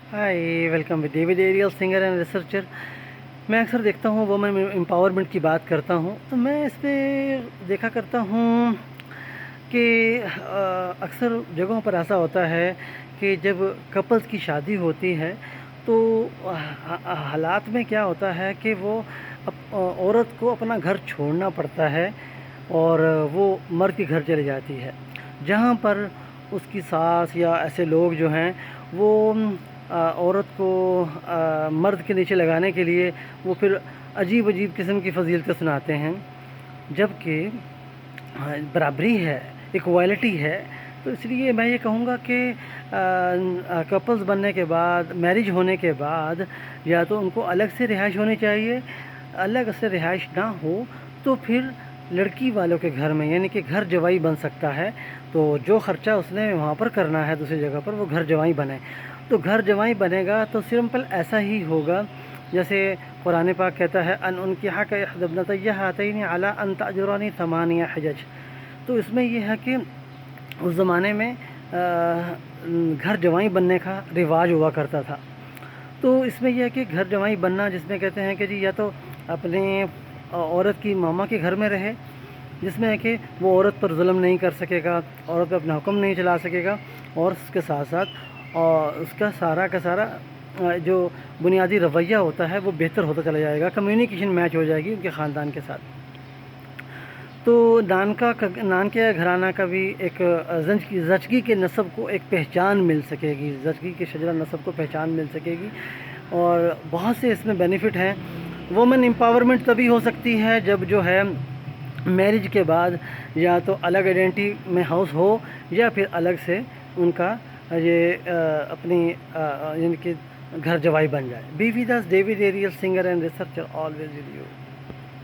Hi welcome with David Ariel singer and researcher. मैं अक्सर देखता हूँ वुमेन एम्पावरमेंट की बात करता हूँ, तो मैं इस पे देखा करता हूँ कि अक्सर जगहों पर ऐसा होता है कि जब कपल्स की शादी होती है तो हालात में क्या होता है कि वो औरत को अपना घर छोड़ना पड़ता है और वो मर्द के घर चली जाती है, जहाँ पर उसकी सास या ऐसे लोग जो हैं वो औरत को मर्द के नीचे लगाने के लिए वो फिर अजीब अजीब किस्म की फजीलतें सुनाते हैं। जबकि बराबरी है, इक्वालिटी है। तो इसलिए मैं ये कहूँगा कि कपल्स बनने के बाद, मैरिज होने के बाद, या तो उनको अलग से रिहाइश होनी चाहिए। अलग से रिहाइश ना हो तो फिर लड़की वालों के घर में, यानी कि घर जवाई बन सकता है। तो जो ख़र्चा उसने वहाँ पर करना है दूसरी जगह पर, वो घर जवाई बने। तो घर जवाई बनेगा तो सिंपल ऐसा ही होगा जैसे कुरान पाक कहता है अन उनकिहा का इहदबनतैया हातैनी अला अन तअजुरनी थमानिया हजज। तो इसमें यह है कि उस ज़माने में घर जवाई बनने का रिवाज हुआ करता था। तो इसमें यह है कि घर जवाई बनना, जिसमें कहते हैं कि जी या तो अपने औरत की मामा के घर में रहे, जिसमें है कि वो औरत पर जुल्म नहीं कर सकेगा, औरत पर अपना हुक्म नहीं चला सकेगा, और उसके साथ साथ और उसका सारा का सारा जो बुनियादी रवैया होता है वो बेहतर होता चला जाएगा, कम्युनिकेशन मैच हो जाएगी उनके ख़ानदान के साथ। तो नानके घराना का भी एक ज़चगी के नस्ब को एक पहचान मिल सकेगी, ज़चगी के शजरा नस्ब को पहचान मिल सकेगी, और बहुत से इसमें बेनिफिट हैं। वुमेन एम्पावरमेंट तभी हो सकती है जब जो है मैरिज के बाद या तो अलग आइडेंटिटी में हाउस हो, या फिर अलग से उनका ये अपनी यानी कि घर जवाई बन जाए। Be with us David Ariel singer and researcher, always with you.